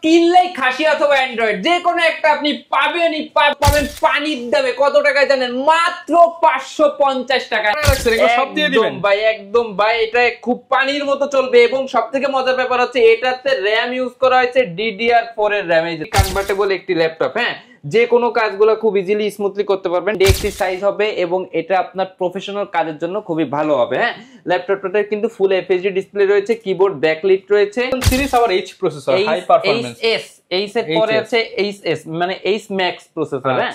কিনলেই খাসি অথবা অ্যান্ড্রয়েড যে কোনো একটা আপনি পাবেনই পাবেন পানির দামে। কত টাকায় জানেন? মাত্র 550 টাকা। সব দিয়ে দিবেন ভাই, একদম ভাই, এটা খুব পানির মতো চলবে। এবং সবথেকে মজার ব্যাপার হচ্ছে এটাতে র‍্যাম ইউজ করা হয়েছে DDR4 এর র‍্যাম। কনভার্টেবল একটি ল্যাপটপ, হ্যাঁ, যে কোনো কাজগুলো খুব ইজিলি স্মুথলি করতে পারবেন। ডেস্কটি সাইজ হবে এবং এটা আপনার প্রফেশনাল কাজের জন্য খুবই ভালো হবে। হ্যাঁ, ল্যাপটপটাতে কিন্তু ফুল এফএইচডি ডিসপ্লে রয়েছে, কিবোর্ড ব্যাকলিট রয়েছে, সিরিজ আবার H processor, high performance. H এর পরে আছে এইচএস, মানে এইচ ম্যাক্স প্রসেসর। হ্যাঁ,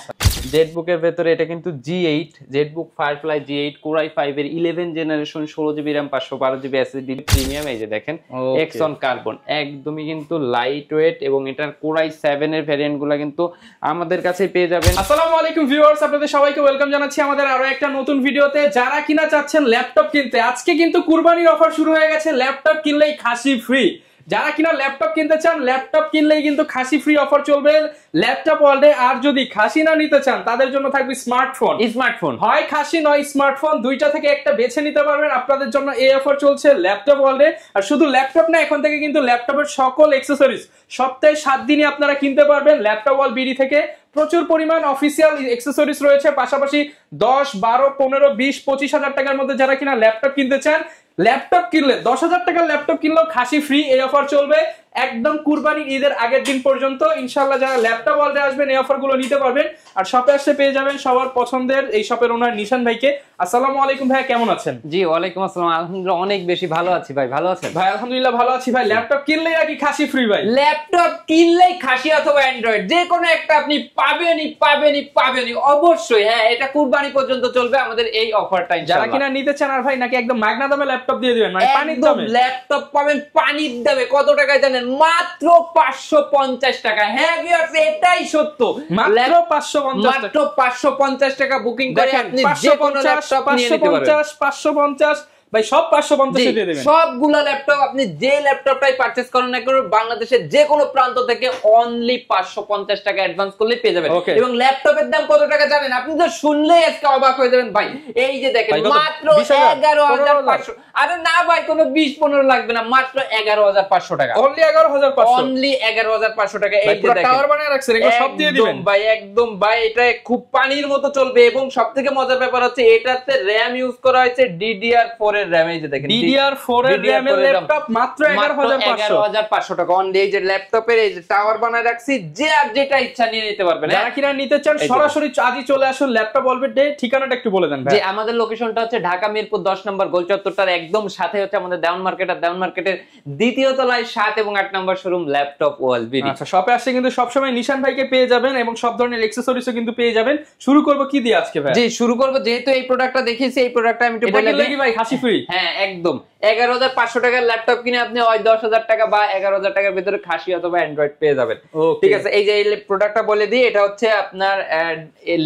জেটবুকের ভেতরে এটা কিন্তু G8 Jetbook firefly G8 Core i5 এর 11 generation, 16GB RAM, 512GB SSD premium. এই যে দেখেন এক্সন কার্বন, একদমই কিন্তু লাইট ওয়েট, এবং এটার Core i7 এর ভ্যারিয়েন্ট গুলা কিন্তু আমাদের কাছে পেয়ে যাবেন। আসসালামু আলাইকুম ভিউয়ার্স, আপনাদের সবাইকে ওয়েলকাম জানাচ্ছি আমাদের আরো একটা নতুন ভিডিওতে। যারা কিনা চাচ্ছেন ল্যাপটপ কিনতে, আজকে কিন্তু কুরবানির অফার শুরু হয়ে গেছে। ল্যাপটপ কিনলেই খাসি ফ্রি। যারা কিনা ল্যাপটপ কিনতে চান, ল্যাপটপ কিনলেই কিন্তু খাসি ফ্রি অফার চলবে ল্যাপটপ ওয়ার্ল্ডে। আর যদি খাসি না নিতে চান, তাদের জন্য থাকবে স্মার্টফোন। হয় খাসি নয় স্মার্টফোন, দুইটা থেকে একটা বেছে নিতে পারবেন। আপনাদের জন্য এই অফার চলছে ল্যাপটপ ওয়ার্ল্ডে। আর শুধু ল্যাপটপ না, এখন থেকে কিন্তু ল্যাপটপের সকল অ্যাকসেসরিজ সপ্তাহে 7 দিনই আপনারা কিনতে পারবেন ল্যাপটপ ওয়ার্ল্ড বিডি থেকে। প্রচুর পরিমাণ অফিসিয়াল অ্যাকসেসরিজ রয়েছে, পাশাপাশি 10, 12, 15, 20, 25 হাজার টাকার মধ্যে যারা কিনা ল্যাপটপ কিনতে চান, ল্যাপটপ কিনলে 10,000 টাকার ল্যাপটপ কিনলেও খাসি ফ্রি। এই অফার চলবে একদম কুরবানির ঈদের আগের দিন পর্যন্ত। ইনশাআল্লাহ যারা ল্যাপটপ ওয়ার্ল্ডে আসবেন এই অফারগুলো নিতে পারবেন। আর শপে আসলে পেয়ে যাবেন সবার পছন্দের এই শপের ওনার নিশান ভাইকে। আসসালামু আলাইকুম ভাই, কেমন আছেন? জি ওয়ালাইকুম আসসালাম, আলহামদুলিল্লাহ অনেক বেশি ভালো আছি ভাই। ভালো আছেন? ভাই আলহামদুলিল্লাহ ভালো আছি ভাই। ল্যাপটপ কিনলেই নাকি খাসি ফ্রি ভাই? ল্যাপটপ কিনলেই খাসি অথবা অ্যান্ড্রয়েড যে কোনো একটা আপনি পাবেনই অবশ্যই। হ্যাঁ, এটা কুরবানি পর্যন্ত চলবে আমাদের এই অফারটা। যারা কিনা নিতে চান, আর ভাই নাকি একদম মাগনা দামে ল্যাপটপ দিয়ে দিবেন, মানে পানির দামে ল্যাপটপ পাবেন পানির দামে। কত টাকায় জানেন? মাত্র 550 টাকা। হ্যাঁ ভিউয়ার্স, এটাই সত্য, মাত্র 550 টাকা বুকিং করে আপনি যে কোনো ল্যাপটপ নিয়ে নিতে পারবেন। 550 ভাই, সব 550 দিয়ে দেবেন। সবগুলো ল্যাপটপ আপনি যে ল্যাপটপটাই পারচেজ করেন না কেন, বাংলাদেশের যে কোনো প্রান্ত থেকে অনলি 550 টাকা অ্যাডভান্স করলে পেয়ে যাবেন। এবং ল্যাপটপের দাম কত টাকা জানেন? আপনি তো শুনলেই আজকে অবাক হয়ে যাবেন ভাই। এই যে দেখেন মাত্র 11,500। আরে না ভাই, কোনো 20-15 লাগবে না, মাত্র 11,500 টাকা। অনলি 11,500, অনলি 11,500 টাকা। এই যে দেখেন টাওয়ার বানিয়ে রাখছেন, এগুলো সব দিয়ে দিবেন ভাই। একদম ভাই, এটা খুব পানির মতো চলবে। এবং সবথেকে মজার ব্যাপার হচ্ছে এটাতে র‍্যাম ইউজ করা হয়েছে DDR4 এর র‍্যাম। এই যে দেখেন DDR4 এর র‍্যাম এর ল্যাপটপ মাত্র 11,500 টাকা। অনলি এই যে ল্যাপটপের এই যে টাওয়ার বানায় রাখছি, যে আর যেটা ইচ্ছা নিয়ে নিতে পারবেন। যারা কিনা নিতে চান সরাসরি আজই চলে আসুন ল্যাপটপ ওয়ার্ল্ডে। ঠিকানাটা একটু বলে দেন ভাই। যে আমাদের লোকেশনটা হচ্ছে ঢাকা মিরপুর 10 নম্বর গোল চত্বরটার একদম সাথে হচ্ছে আমাদের দেওয়ান মার্কেট। আর দেওয়ান মার্কেটের দ্বিতীয় তলায় 7 এবং 8 নম্বর শোরুম ল্যাপটপ ওয়ার্ল্ড বিডি। আচ্ছা, শপে আসলে কিন্তু সবসময় নিশান ভাইকে পেয়ে যাবেন এবং সব ধরনের অ্যাকসেসরিজও কিন্তু পেয়ে যাবেন। শুরু করব কি দিয়ে আজকে ভাই? জি শুরু করব, যেহেতু এই প্রোডাক্টটা দেখিয়েছি, এই প্রোডাক্টটা আমি একটু বলে দিই ভাই, খাসি ফ্রি। হ্যাঁ একদম 11,500 টাকার ল্যাপটপ কিনে আপনি হয় 10,000 টাকা বা 11,000 টাকার ভিতরে খাসি অথবা অ্যান্ড্রয়েড পেয়ে যাবেন। ঠিক আছে, এই যে এই প্রোডাক্টটা বলে দিই, এটা হচ্ছে আপনার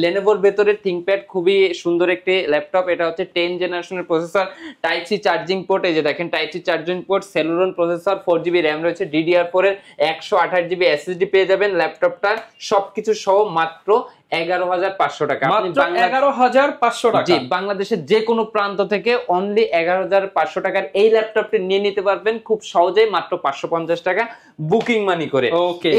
লেনোভোর ভেতরে থিংকপ্যাড, খুবই সুন্দর একটি ল্যাপটপ। এটা হচ্ছে 10 জেনারেশনের processor, type C charging port. এই যে দেখেন type C charging port, Celeron processor, 4GB RAM রয়েছে, DDR4 এর 128GB SSD পেয়ে যাবেন। ল্যাপটপটা সবকিছু সহ মাত্র 11,500 টাকা। মাত্র 11,500 টাকা। জি, বাংলাদেশের যে কোনো প্রান্ত থেকে অনলি 11,500 টাকার এই ল্যাপটপটি নিয়ে নিতে পারবেন খুব সহজেই, মাত্র 550 টাকা বুকিং মানি করে।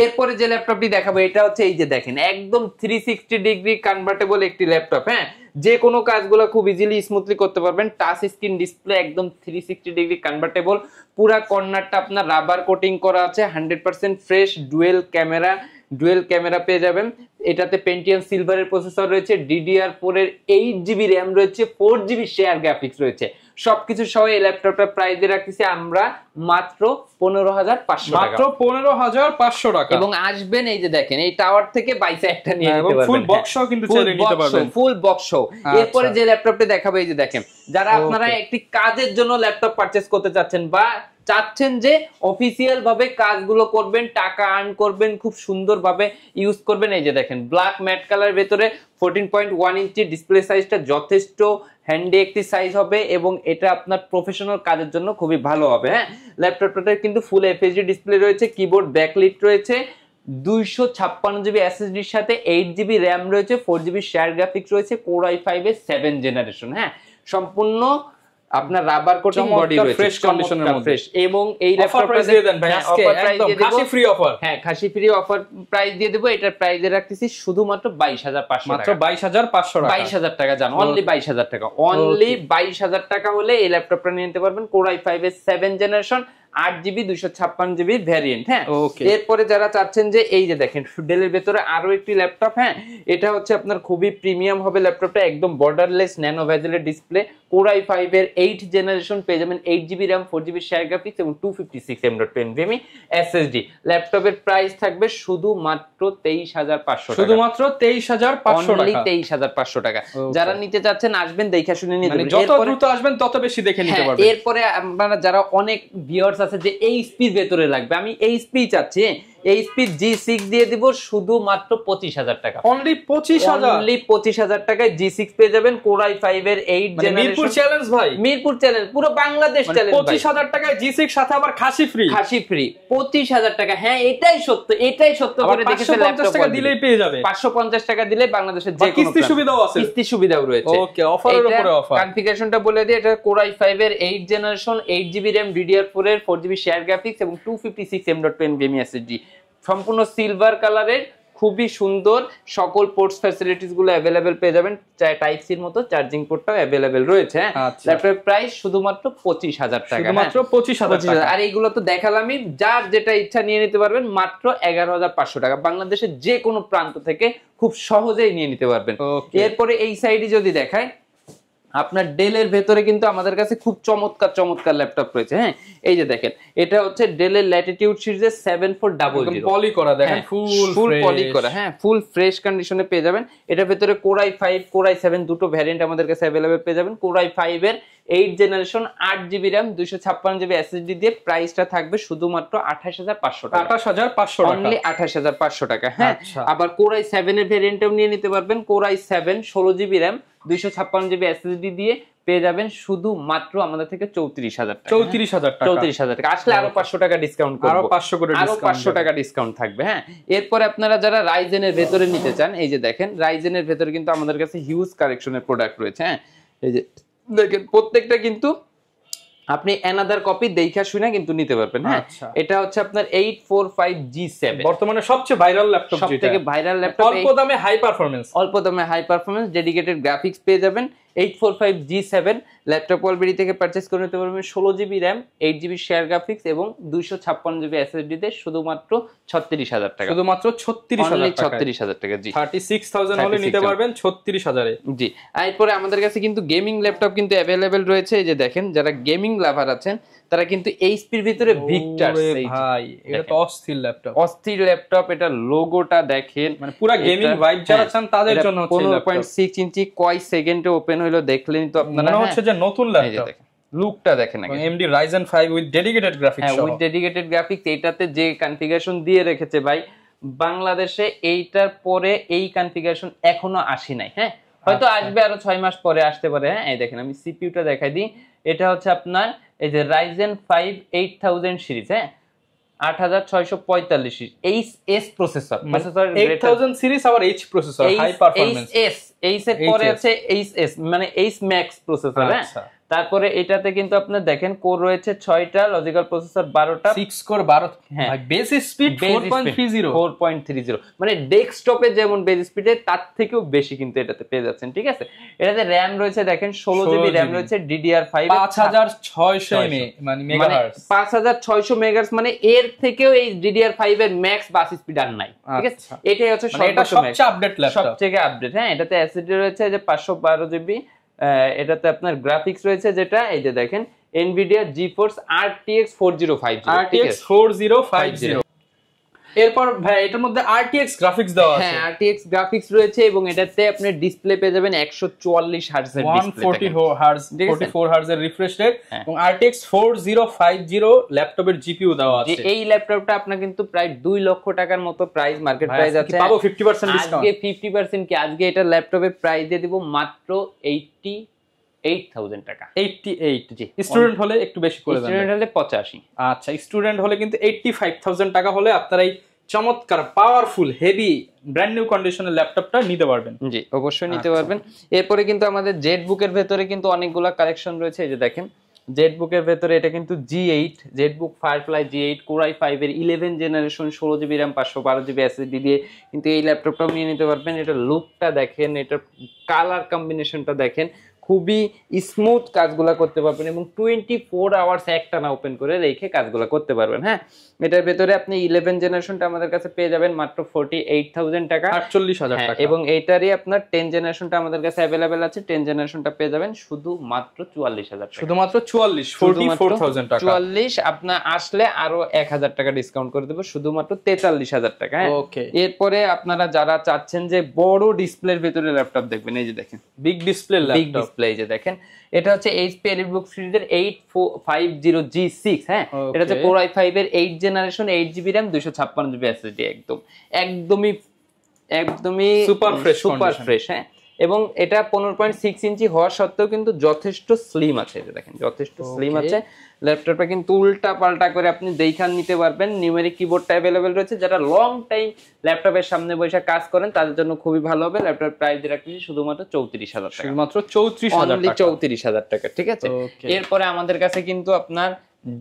এরপরে যে ল্যাপটপটি দেখাবো, এটা হচ্ছে এই যে দেখেন একদম 360 ডিগ্রি কনভার্টেবল একটি ল্যাপটপ। হ্যাঁ, যে কোনো কাজগুলো খুব ইজিলি স্মুথলি করতে পারবেন। টাচ স্ক্রিন ডিসপ্লে, একদম 360 ডিগ্রি কনভার্টেবল। পুরা কর্নারটা আপনার রাবার কোটিং করা আছে, 100% ফ্রেশ। ডুয়েল ক্যামেরা পেয়ে যাবেন। এটাতে পেন্টিয়াম সিলভারের প্রসেসর রয়েছে, DDR4 এর 8GB RAM রয়েছে, 4GB শেয়ার গ্রাফিক্স রয়েছে। সবকিছু সহ এই ল্যাপটপটার প্রাইস দিয়ে রাখতেছি আমরা মাত্র 15,500 টাকা। মাত্র 15,500 টাকা। এবং আসবেন এই যে দেখেন এই টাওয়ার থেকে বাইসে একটা নিয়ে নিতে পারবেন। ফুল বক্সও কিন্তু চাইলে নিতে পারবেন, ফুল বক্স। এরপরে যে ল্যাপটপটা দেখাবো, এই যে দেখেন যারা আপনারা একটি কাজের জন্য ল্যাপটপ পারচেজ করতে চাচ্ছেন বা চাচ্ছেন যে অফিসিয়াল ভাবে কাজগুলো করবেন, টাকা আর্ন করবেন, খুব সুন্দর ভাবে ইউজ করবেন, এই যে দেখেন ব্ল্যাক ম্যাট কালার ভেতরে 14.1 ইঞ্চি ডিসপ্লে সাইজটা যথেষ্ট হ্যান্ডি একটি সাইজ হবে এবং এটা আপনার প্রফেশনাল কাজের জন্য খুবই ভালো হবে। হ্যাঁ, ল্যাপটপটাতে কিন্তু ফুল এফএইচডি ডিসপ্লে রয়েছে, কিবোর্ড ব্যাকলিট রয়েছে, 256GB SSD এর সাথে 8GB RAM রয়েছে, 4GB শেয়ার গ্রাফিক্স রয়েছে, Core i5 এর 7 জেনারেশন। হ্যাঁ, সম্পূর্ণ আপনার রাবার কোটিং বডি রয়েছে, ফ্রেশ কন্ডিশনের মধ্যে ফ্রেশ। এবং এই ল্যাপটপটা দিয়ে দেন ভাই আজকে একদম খাসি ফ্রি অফার। হ্যাঁ, খাসি ফ্রি অফার প্রাইস দিয়ে দেব। এটার প্রাইস দিয়ে রাখতেছি শুধুমাত্র 22,500 টাকা, মাত্র 22,500 টাকা, 22,000 টাকা জানো, অনলি 22,000 টাকা, অনলি 22,000 টাকা হলে এই ল্যাপটপটা নিয়ে নিতে পারবেন। Core i5 এর 7 জেনারেশন 8GB 256GB ভ্যারিয়েন্ট। হ্যাঁ, এরপরে যারা চাচ্ছেন যে এই যে দেখেন ডেলের ভেতরে আরো একটি ল্যাপটপ, হ্যাঁ এটা হচ্ছে আপনার খুবই প্রিমিয়াম হবে ল্যাপটপটা, একদম বর্ডারলেস ন্যানো ভেজেলের ডিসপ্লে, Core i5 এর 8 জেনারেশন পেয়ে যাবেন, 8GB RAM 4GB share graphics এবং 256 M.2 SSD। ল্যাপটপের প্রাইস থাকবে শুধুমাত্র 23,500 টাকা, শুধুমাত্র 23,500 অনলি টাকা, 23,500 টাকা। যারা নিতে চাচ্ছেন আসবেন, দেখে শুনে নিতে পারবেন, যত দ্রুত আসবেন তত বেশি দেখে নিতে পারবেন। এরপরে আপনারা যারা অনেক ভিউয়ার্স আছে যে এইচপি ভেতরে লাগবে, আমি এইচপি চাচ্ছি, এইচপি G6 দিয়ে দিব শুধুমাত্র 25,000 টাকা, অনলি 25,000, অনলি 25,000 টাকায় G6 পেয়ে যাবেন। Core i5 এর 8 জেনারেশন, মিরপুর চ্যালেঞ্জ ভাই, মিরপুর চ্যালেঞ্জ, পুরো বাংলাদেশ চ্যালেঞ্জ। 25,000 টাকায় G6 সাথে আবার খাসি ফ্রি, খাসি ফ্রি 25,000 টাকা। হ্যাঁ, এটাই সত্য, এটাই সত্য করে দেখেছে। 550 টাকা দিলেই পেয়ে যাবে, 550 টাকা দিলে বাংলাদেশের যে কোনো কিস্তি সুবিধাও আছে, কিস্তি সুবিধাও রয়েছে। ওকে, অফারের উপরে অফার। কনফিগারেশনটা বলে দিই, এটা Core i5 এর 8 জেনারেশন 8GB RAM DDR4 এর 4GB শেয়ার গ্রাফিক্স এবং 256 M.2 NVMe SSD, সম্পূর্ণ সিলভার কালারের, খুবই সুন্দর, সকল পোর্টস ফ্যাসিলিটিস গুলো अवेलेबल পেয়ে যাবেন, টাইপ সির মতো চার্জিং পোর্টটাও अवेलेबल রয়েছে। ল্যাপটপের প্রাইস শুধুমাত্র 25,000 টাকা, শুধুমাত্র 25,000 টাকা। আর এইগুলো তো দেখালামই, যার যেটা ইচ্ছা নিয়ে নিতে পারবেন মাত্র 11,500 টাকা, বাংলাদেশের যে কোনো প্রান্ত থেকে খুব সহজেই নিয়ে নিতে পারবেন। এরপরে এই সাইডে যদি দেখায়, আপনার ডেলের ভেতরে কিন্তু আমাদের কাছে খুব চমৎকার চমৎকার ল্যাপটপ রয়েছে। হ্যাঁ, এই যে দেখেন, এটা হচ্ছে ডেলের ল্যাটিটিউড সিরিজের 7400, পলি করা, দেখেন ফুল পলি করা, হ্যাঁ ফুল ফ্রেশ কন্ডিশনে পেয়ে যাবেন। এটার ভেতরে Core i5 Core i7 দুটো ভ্যারিয়েন্ট আমাদের কাছে अवेलेबल পেয়ে যাবেন। Core i5 এর 8 জেনারেশন 8GB RAM 256GB SSD দিয়ে প্রাইসটা থাকবে শুধুমাত্র 28,500 টাকা, 28,500 টাকা, অনলি 28,500 টাকা। হ্যাঁ, আবার Core i7 এর ভ্যারিয়েন্টটাও নিয়ে নিতে পারবেন। Core i7 16GB RAM 256GB SSD দিয়ে পেয়ে যাবেন শুধুমাত্র আমাদের থেকে 34,000 টাকা, 34,000 টাকা, 34,000 টাকা। আসলে আরো 500 টাকা ডিসকাউন্ট করব, আরো 500 করে আরো 500 টাকা ডিসকাউন্ট থাকবে। হ্যাঁ, এরপরে আপনারা যারা রাইজেনের ভেতরে নিতে চান, এই যে দেখেন রাইজেনের ভেতরে কিন্তু আমাদের কাছে হিউজ কালেকশনের প্রোডাক্ট রয়েছে। হ্যাঁ, এই যে দেখেন প্রত্যেকটা কিন্তু আপনি অ্যানাদার কপি দেখা শুনে কিন্তু নিতে পারবেন। হ্যাঁ, এটা হচ্ছে আপনার 845G7, বর্তমানে সবচেয়ে ভাইরাল ল্যাপটপ, সবথেকে ভাইরাল ল্যাপটপ, অল্প দামে হাই পারফরম্যান্স, অল্প দামে হাই পারফরম্যান্স ডেডিকেটেড গ্রাফিক্স পেয়ে যাবেন। 845G7 ল্যাপটপ অলবেরি থেকে পারচেজ করে নিতে পারবেন। 16GB RAM 8GB share graphics এবং 256GB SSD তে শুধুমাত্র 36,000 টাকা, শুধুমাত্র 36,000 টাকা। জি, 36,000 হলে নিতে পারবেন 36,000 এ। জি, এরপরে আমাদের কাছে কিন্তু গেমিং ল্যাপটপ কিন্তু अवेलेबल রয়েছে। এই যে দেখেন, যারা গেমিং লাভার আছেন তারা কিন্তু এইচপির ভিতরে ভিক্টর, ভাই এটা তো অস্থির ল্যাপটপ, অস্থির ল্যাপটপ। এটা লোগোটা দেখেন, মানে পুরো গেমিং ভাইব যারা চান তাদের জন্য হচ্ছে 15.6 ইঞ্চি, কয় সেকেন্ডে ওপেন হলো দেখলেন তো আপনারা, মনে হচ্ছে যে নতুন ল্যাপটপ। লুকটা দেখেন আগে, AMD Ryzen 5 with dedicated graphics, হ্যাঁ উইথ ডেডিকেটেড গ্রাফিক্স। এটাতে যে কনফিগারেশন দিয়ে রেখেছে ভাই, বাংলাদেশে এইটার পরে এই কনফিগারেশন এখনো আসে নাই। হ্যাঁ, হয়তো আসবে আরো 6 মাস পরে আসতে পারে। হ্যাঁ, এই দেখেন আমি সিপিইউটা দেখাই দিই, এটা হচ্ছে আপনার এই যে Ryzen 5 8000 সিরিজ, হ্যাঁ 8645 সিরিজ, এইচ প্রসেসর, 8000 সিরিজ আবার H processor, high performance. H এর পরে আছে এইচএস, মানে এইচ ম্যাক্স প্রসেসর। হ্যাঁ, তারপরে এটাতে কিন্তু আপনার দেখেন কোর রয়েছে 6টা, লজিক্যাল প্রসেসর 12টা, 6 কোর 12, হ্যাঁ বেস স্পিড 4.30, মানে ডেস্কটপে যেমন বেস স্পিডে তার থেকেও বেশি কিন্তু এটাতে পেয়ে যাচ্ছেন। ঠিক আছে, এটাতে র‍্যাম রয়েছে দেখেন 16GB র‍্যাম রয়েছে, DDR5 5600 মানে মেগাহার্টজ, 5600 মেগাহার্টজ, মানে এর থেকেও এই DDR5 এর ম্যাক্স বাস স্পিড আর নাই। ঠিক আছে, এটাই হচ্ছে সবচেয়ে আপডেট ল্যাপটপ, সবচেয়ে আপডেট। হ্যাঁ, এটাতে এসএসডি রয়েছে যে 512GB, এটাতে আপনার গ্রাফিক্স রয়েছে যেটা এই যে দেখেন Nvidia GeForce RTX 4050। এরপর ভাই এটার মধ্যে RTX গ্রাফিক্স দেওয়া আছে, হ্যাঁ RTX গ্রাফিক্স রয়েছে এবং এটাতে আপনি ডিসপ্লে পেয়ে যাবেন 144 হার্টজ এর ডিসপ্লে, 44 হার্টজ এর রিফ্রেশ রেট এবং RTX 4050 ল্যাপটপের জিপিইউ দেওয়া আছে। এই ল্যাপটপটা আপনার কিন্তু প্রায় 2 লক্ষ টাকার মতো প্রাইস, মার্কেট প্রাইস আছে। পাবো 50% ডিসকাউন্ট, আজকে 50% কি আজকে এটা ল্যাপটপের প্রাইস দিয়ে দিব মাত্র 88,000 টাকা। 88, জি স্টুডেন্ট হলে একটু বেশি করে দেন, স্টুডেন্ট হলে 85। আচ্ছা, স্টুডেন্ট হলে কিন্তু 85,000 টাকা হলে আপনারা এই চমৎকার পাওয়ারফুল হেভি ব্র্যান্ড নিউ কন্ডিশনের ল্যাপটপটা নিতে পারবেন। জি অবশ্যই নিতে পারবেন। এরপরে কিন্তু আমাদের জেড বুকের ভেতরে কিন্তু অনেকগুলা কালেকশন রয়েছে। এই যে দেখেন জেড বুকের ভেতরে এটা কিন্তু G8 Z book firefly G8 Core i5 এর 11 generation 16GB RAM 512GB SSD দিয়ে কিন্তু এই ল্যাপটপটাও নিয়ে নিতে পারবেন। এটা লুকটা দেখেন, এটা কালার কম্বিনেশনটা দেখেন, খুবই স্মুথ কাজগুলো করতে পারবেন এবং 24 আওয়ার্স একটানা ওপেন করে রেখে কাজগুলো করতে পারবেন। হ্যাঁ, এটার ভেতরে আপনি 11 জেনারেশনটা আমাদের কাছে পেয়ে যাবেন মাত্র 48,000 টাকা, 48,000 টাকা। এবং এইটারই আপনার 10 জেনারেশনটা আমাদের কাছে अवेलेबल আছে। 10 জেনারেশনটা পেয়ে যাবেন শুধু মাত্র 44,000 টাকা, শুধুমাত্র 44,000 টাকা। 44 আপনার আসলে আরো 1,000 টাকা ডিসকাউন্ট করে দেব, শুধুমাত্র 43,000 টাকা। ওকে, এরপরে আপনারা যারা চাচ্ছেন যে বড় ডিসপ্লের ভিতরে ল্যাপটপ দেখবেন, এই যে দেখেন বিগ ডিসপ্লে ল্যাপটপ, এই যে দেখেন এটা হচ্ছে HP EliteBook সিরিজের 850G6। হ্যাঁ, এটা হচ্ছে Core i5 এর 8 জেনারেশন 8GB RAM 256GB SSD, একদমই সুপার ফ্রেশ। হ্যাঁ, এবং এটা 15.6 ইঞ্চি হওয়া সত্ত্বেও কিন্তু যথেষ্ট স্লিম আছে। এটা দেখেন যথেষ্ট স্লিম আছে। ল্যাপটপটা কিন্তু উল্টা পাল্টা করে আপনি দেখান নিতে পারবেন। নিউমেরিক কিবোর্ডটা अवेलेबल রয়েছে। যারা লং টাইম ল্যাপটপের সামনে বসে কাজ করেন তাদের জন্য খুবই ভালো হবে। ল্যাপটপ প্রাইস রাখছি শুধুমাত্র 34,000 টাকা, শুধুমাত্র 34,000 টাকা। ঠিক আছে, এরপরে আমাদের কাছে কিন্তু আপনার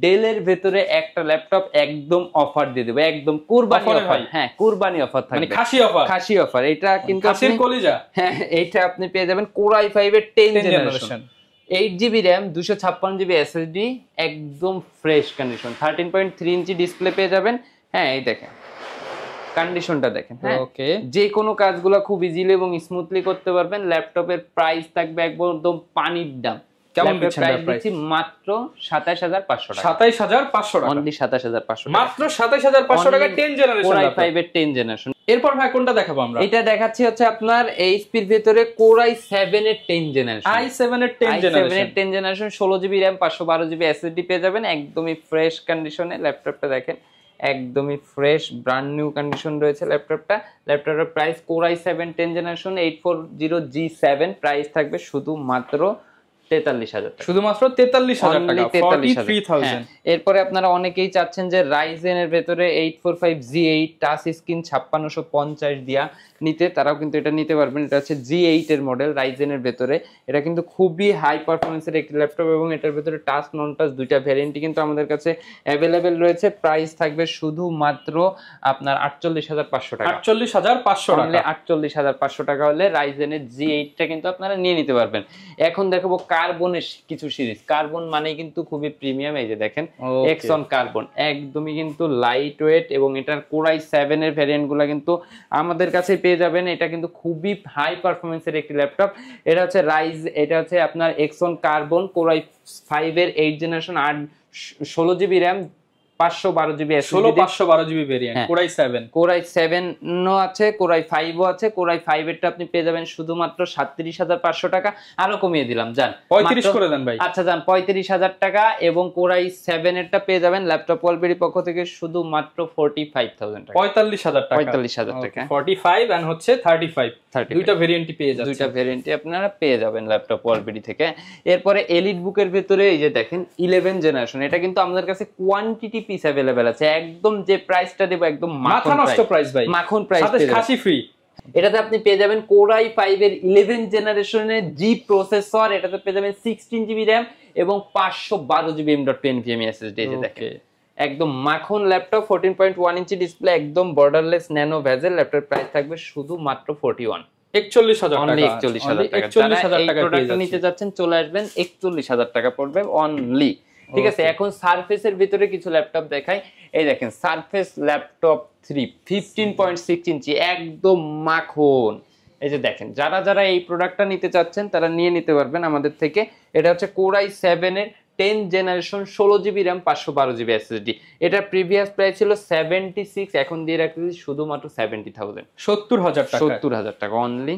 ডেলের ভেতরে একটা ল্যাপটপ একদম অফার দিয়ে দেব, একদম কুরবানি অফার। হ্যাঁ, কুরবানি অফার থাকবে, মানে খাসি অফার। এটা কিন্তু খাসির কলিজা। হ্যাঁ, এটা আপনি পেয়ে যাবেন Core i5 এর 10 generation 8GB RAM 256GB SSD, একদম ফ্রেশ কন্ডিশন, 13.3 ইঞ্চি ডিসপ্লে পেয়ে যাবেন। হ্যাঁ, এই দেখেন কন্ডিশনটা দেখেন। হ্যাঁ, ওকে, যে কোনো কাজগুলো খুব ইজিলি এবং স্মুথলি করতে পারবেন। ল্যাপটপের প্রাইস থাকবে একদম পানির দাম। কেমন প্রাইস? মাত্র 27,500 টাকা, 27,500 টাকা, অনলি 27,500 টাকা, মাত্র 27,500 টাকা 10 জেনারেশন Core i5 এর 10 জেনারেশন। এরপর ভাই কোনটা দেখাবো আমরা? এটা দেখাচ্ছি হচ্ছে আপনার HP এর ভিতরে Core i7 এর 10 জেনারেশন, i7 এর 10 generation 16GB RAM 512GB SSD পেয়ে যাবেন একদমই ফ্রেশ কন্ডিশনে। ল্যাপটপটা দেখেন একদমই ফ্রেশ ব্র্যান্ড নিউ কন্ডিশন রয়েছে ল্যাপটপের price Core i7 10 generation 840G7, price থাকবে শুধুমাত্র 43,000 টাকা, শুধুমাত্র 43,000 টাকা, 43,000। এরপরে আপনারা অনেকেই চাচ্ছেন যে রাইজেন এর ভেতরে 845G8 টাচ স্ক্রিন 5650 দিয়া নিতে, তারাও কিন্তু এটা নিতে পারবেন। এটা হচ্ছে G8 এর মডেল রাইজেন এর ভেতরে। এটা কিন্তু খুবই হাই পারফরম্যান্সের একটি ল্যাপটপ এবং এটার ভেতরে টাচ নন টাচ দুইটা ভ্যারিয়েন্টই কিন্তু আমাদের কাছে অ্যাভেলেবেল রয়েছে। প্রাইস থাকবে শুধুমাত্র আপনার 48,500 টাকা, 48,500 টাকা, 48,500 টাকা হলে রাইজেনের G8টা কিন্তু আপনারা নিয়ে নিতে পারবেন। এখন দেখাবো কার্বনের কিছু সিরিজ। কার্বন মানে কিন্তু খুবই প্রিমিয়াম। এই যে দেখেন এক্সন কার্বন, একদমই কিন্তু লাইট ওয়েট এবং এটার Core i7 এর ভ্যারিয়েন্ট গুলা কিন্তু আমাদের কাছে পেয়ে যাবেন। এটা কিন্তু খুবই হাই পারফরম্যান্সের একটি ল্যাপটপ। এটা হচ্ছে আপনার এক্সন কার্বন Core i5 এর 8 generation 16GB RAM 512GB SSD, 512GB variant Core i7 ও আছে, Core i5 ও আছে। Core i5 এরটা আপনি পেয়ে যাবেন শুধুমাত্র 37,500 টাকা, আরো কমিয়ে দিলাম, জান 35 করে দেন ভাই। আচ্ছা জান 35,000 টাকা, এবং Core i7 এরটা পেয়ে যাবেন ল্যাপটপ ওয়ালবেরির পক্ষ থেকে শুধুমাত্র 45,000 টাকা, 45,000 টাকা, 45,000 টাকা, 45 এন্ড হচ্ছে 35 দুইটা ভেরিয়েন্টই পেয়ে যাচ্ছেন, দুইটা ভেরিয়েন্টই আপনারা পেয়ে যাবেন ল্যাপটপ ওয়ালবেরি থেকে। এরপরে এলিট বুকের ভিতরে এই যে দেখেন 11 জেনারেশন, এটা কিন্তু আমাদের কাছে কোয়ান্টিটি পিস अवेलेबल আছে। একদম যে প্রাইসটা দেব একদম মাথা নষ্ট প্রাইস ভাই, মাখন প্রাইস, সাথে খাসি ফ্রি। এটাতে আপনি পেয়ে যাবেন Core i5 এর 11 জেনারেশনের G প্রসেসর, এটাতে পেয়ে যাবেন 16GB RAM এবং 512GB M.2 SSD। এই যে দেখেন একদম মাখন ল্যাপটপ, 14.1 ইঞ্চি ডিসপ্লে, একদম borderless nano bezel. Laptop price থাকবে শুধুমাত্র 41,000 টাকা, 41,000 টাকা। প্রোডাক্টটা নিতে যাচ্ছেন চলে আসবেন, 41,000 টাকা পড়বে অনলি। ঠিক আছে, এখন সারফেসের ভিতরে কিছু ল্যাপটপ দেখাই। এই দেখেন সারফেস ল্যাপটপ 3 15.6 ইঞ্চি একদম মাখন। এই যে দেখেন যারা এই প্রোডাক্টটা নিতে চাচ্ছেন তারা নিয়ে নিতে পারবেন আমাদের থেকে। এটা হচ্ছে Core i7 এর 10 generation 16GB RAM 512GB SSD। এটা প্রিভিয়াস প্রাইস ছিল 76, এখন দিয়ে রাখতেছি শুধুমাত্র 70,000, 70,000 টাকা অনলি।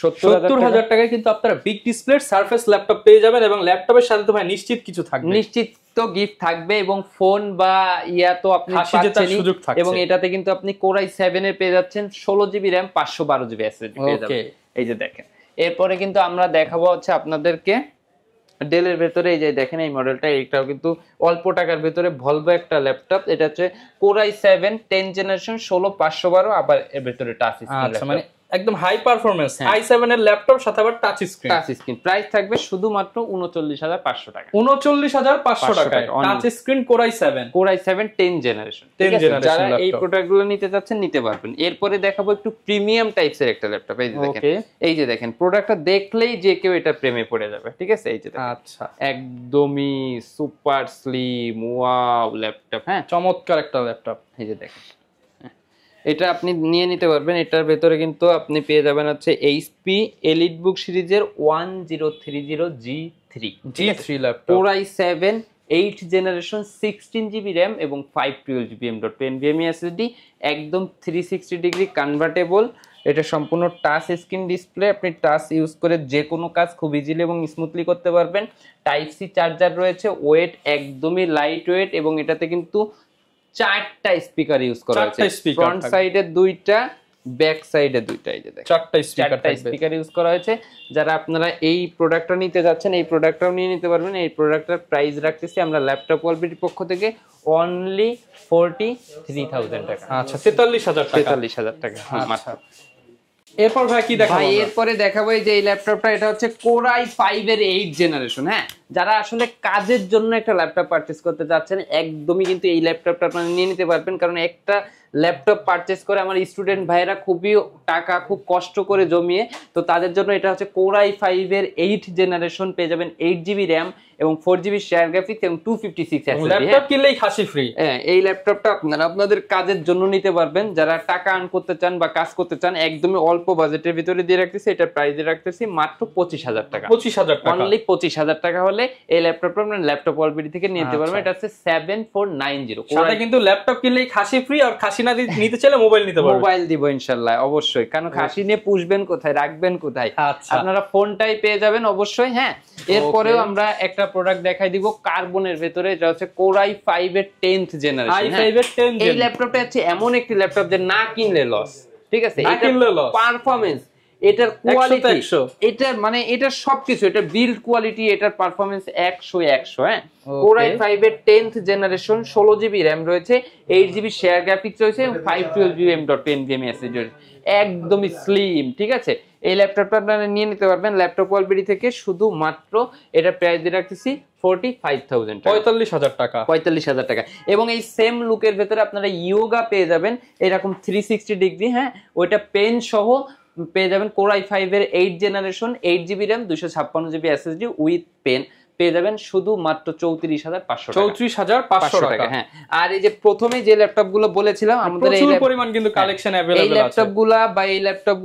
70,000 টাকায় কিন্তু আপনারা বিগ ডিসপ্লের সারফেস ল্যাপটপ পেয়ে যাবেন, এবং ল্যাপটপের সাথে তো ভাই নিশ্চিত কিছু থাকবে, নিশ্চিত তো গিফট থাকবে, এবং ফোন বা ইয়া তো আপনি পাচ্ছেনই, এবং এটাতে কিন্তু আপনি Core i7 এর পেয়ে যাচ্ছেন 16GB RAM 512GB SSD পেয়ে যাবেন। এই যে দেখেন, এরপরে কিন্তু আমরা দেখাবো হচ্ছে আপনাদেরকে ডেলের ভেতরে এই যে দেখেন এই মডেলটা, এটাও কিন্তু অল্প টাকার ভেতরে ভলভো একটা ল্যাপটপ। এটা হচ্ছে Core i7 10 জেনারেশন 16512, আবার এর ভেতরে টাচ স্ক্রিন। আচ্ছা, মানে একদম হাই পারফরম্যান্স i7 এর ল্যাপটপ সাথে আবার touch screen. Touch screen price থাকবে শুধুমাত্র 39500 টাকা। 39500 টাকায় touch screen Core i7 10 generation. 10 generation যারা এই ল্যাপটপ। প্রোডাক্টগুলো নিতে চাচ্ছেন নিতে পারবেন। এরপরে দেখাবো একটু প্রিমিয়াম টাইপসের একটা ল্যাপটপ। এই যে দেখেন, এই যে দেখেন প্রোডাক্টটা দেখলেই যে কেউ এটা প্রেমে পড়ে যাবে, ঠিক আছে? এই যে দেখেন, আচ্ছা একদমই সুপার স্লিম ওয়াও ল্যাপটপ। হ্যাঁ, চমৎকার একটা ল্যাপটপ। এই যে দেখেন, এটা আপনি নিয়ে নিতে পারবেন। এটার ভেতরে কিন্তু আপনি পেয়ে যাবেন হচ্ছে HP EliteBook সিরিজের 1030G3 laptop. Core i7 8 generation 16GB RAM এবং 512GB M.2 SSD, একদম 360 ডিগ্রি কনভার্টেবল। এটা সম্পূর্ণ টাচ স্ক্রিন ডিসপ্লে, আপনি টাচ ইউজ করে যে কোনো কাজ খুব ইজিলি এবং স্মুথলি করতে পারবেন। টাইপ সি চার্জার রয়েছে, ওয়েট একদমই লাইট ওয়েট, এবং এটাতে কিন্তু 4টা স্পিকার ইউজ করা হয়েছে। ফ্রন্ট সাইডে 2টা, ব্যাক সাইডে 2টা। এই যে দেখেন 4টা স্পিকার ইউজ করা হয়েছে। যারা আপনারা এই প্রোডাক্টটা নিতে যাচ্ছেন এই প্রোডাক্টটাও নিয়ে নিতে পারবেন। এই প্রোডাক্টটার প্রাইস রাখতেছি আমরা ল্যাপটপ ওয়ালবিটির পক্ষ থেকে অনলি 43000 টাকা। আচ্ছা, 43000 টাকা। আচ্ছা, এরপর ভাই কি দেখাবো? ভাই এরপরে দেখাবো এই যে এই ল্যাপটপটা, এটা হচ্ছে Core i5 এর 8 জেনারেশন। হ্যাঁ, যারা আসলে কাজের জন্য একটা ল্যাপটপ পারচেজ করতে যাচ্ছেন একদমই কিন্তু এই ল্যাপটপটা আপনারা নিয়ে নিতে পারবেন। কারণ একটা ল্যাপটপ পারচেজ করে আমার স্টুডেন্ট ভাইরা খুবই টাকা খুব কষ্ট করে জমিয়ে, তো তাদের জন্য এটা হচ্ছে Core i5 এর 8 জেনারেশন। পেয়ে যাবেন 8GB RAM এবং 4GB শেয়ার গ্রাফিক্স এবং 256 SSD। ল্যাপটপ কিনলেই খাসি ফ্রি। হ্যাঁ, এই ল্যাপটপটা আপনারা আপনাদের কাজের জন্য নিতে পারবেন। যারা টাকা আর্ন করতে চান বা কাজ করতে চান একদমই অল্প বাজেটের ভিতরে দিয়ে রাখতেছি। এটা প্রাইস রাখতেছি মাত্র 25000 টাকা। 25000 টাকা, অনলি 25000 টাকা হলে এই ল্যাপটপটা আপনারা ল্যাপটপ ওয়ালবিটি থেকে নিতে পারবেন। এটা হচ্ছে 7490। সাথে কিন্তু ল্যাপটপ কিনলেই খাসি ফ্রি, আর খাসি না নিতে চাইলে মোবাইল নিতে পারবেন। মোবাইল দিব ইনশাআল্লাহ, অবশ্যই। কারণ খাসি নিয়ে পুষবেন কোথায়, রাখবেন কোথায়? আপনারা ফোনটাই পেয়ে যাবেন অবশ্যই। হ্যাঁ, এরপরেও আমরা একটা প্রোডাক্ট দেখাই দিব কার্বনের ভেতরে। এটা হচ্ছে Core i5 এর 10th জেনারেশন। এই ল্যাপটপটা হচ্ছে এমন একটি ল্যাপটপ যে না কিনলে লস, ঠিক আছে? এটা পারফরম্যান্স, এটার কোয়ালিটি, এটা মানে এটা সবকিছু, এটা বিল্ড কোয়ালিটি, এটার পারফরম্যান্স 100। হ্যাঁ, Core i5 এর 10th জেনারেশন, 16GB RAM রয়েছে, 8GB শেয়ার গ্রাফিক্স রয়েছে এবং 512GB M.2 SSD, একদমই স্লিম, ঠিক আছে? এই ল্যাপটপটা আপনারা নিয়ে নিতে পারবেন ল্যাপটপ ওয়ালবিটি থেকে শুধুমাত্র। এটা প্রাইস দিয়ে রাখতেছি 45000 টাকা, 45000 টাকা। এবং এই সেম লুকের ভেতরে আপনারা ইয়োগা পেয়ে যাবেন এরকম 360 ডিগ্রি। হ্যাঁ, ওইটা পেন সহ পেয়ে যাবেন। Core i5 এর 8 জেনারেশন, 8GB RAM 256GB SSD with pen পেয়ে যাবেন শুধুমাত্র 34500 টাকা। হ্যাঁ, আর এই যে প্রথমে যে ল্যাপটপ গুলো বলেছিলাম আমাদের প্রচুর পরিমাণ কিন্তু কালেকশন अवेलेबल আছে। এই ল্যাপটপ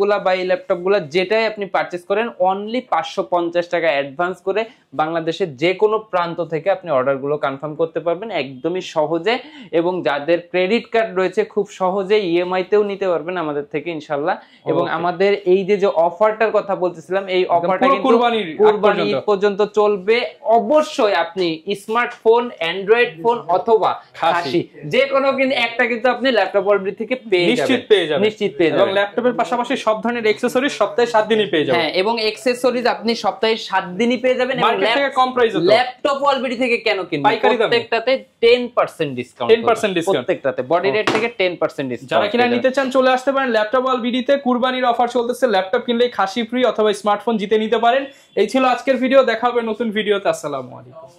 গুলা যেটাই আপনি পারচেজ করেন অনলি 550 টাকা অ্যাডভান্স করে বাংলাদেশের যে কোনো প্রান্ত থেকে আপনি অর্ডার গুলো কনফার্ম করতে পারবেন একদমই সহজে। এবং যাদের ক্রেডিট কার্ড রয়েছে খুব সহজে ইএমআই তেও নিতে পারবেন আমাদের থেকে ইনশাআল্লাহ। এবং আমাদের এই যে অফারটার কথা বলতেছিলাম, এই অফারটা কিন্তু কুরবানি পর্যন্ত চলবে। অবশ্যই আপনি স্মার্টফোন, অ্যান্ড্রয়েড ফোন অথবা খাসি যে কোনো কিন্তু একটা কিন্তু আপনি ল্যাপটপ ওয়ালবিটি থেকে নিশ্চিত পেয়ে যাবেন। এবং ল্যাপটপের পাশাপাশি সব ধরনের অ্যাকসেসরিজ সপ্তাহে 7 দিনই পেয়ে যাবেন। হ্যাঁ, এবং অ্যাকসেসরিজ আপনি সপ্তাহে 7 দিনই পেয়ে যাবেন। মার্কেট থেকে কম প্রাইসে ল্যাপটপ ওয়ালবিটি থেকে কেন কিনবেন? প্রত্যেকটাতে 10% ডিসকাউন্ট, 10% ডিসকাউন্ট প্রত্যেকটাতে বডি রেট থেকে 10% ডিসকাউন্ট। যারা কিনা নিতে চান চলে আসতে পারেন ল্যাপটপ ওয়ালবিটিতে। কুরবানির অফার চলতেছে, ল্যাপটপ কিনলেই খাসি ফ্রি অথবা স্মার্টফোন জিতে নিতে পারেন। এই ছিল আজকের ভিডিও, দেখা হবে নতুন ভিডিওতে। আসসালামু আলাইকুম।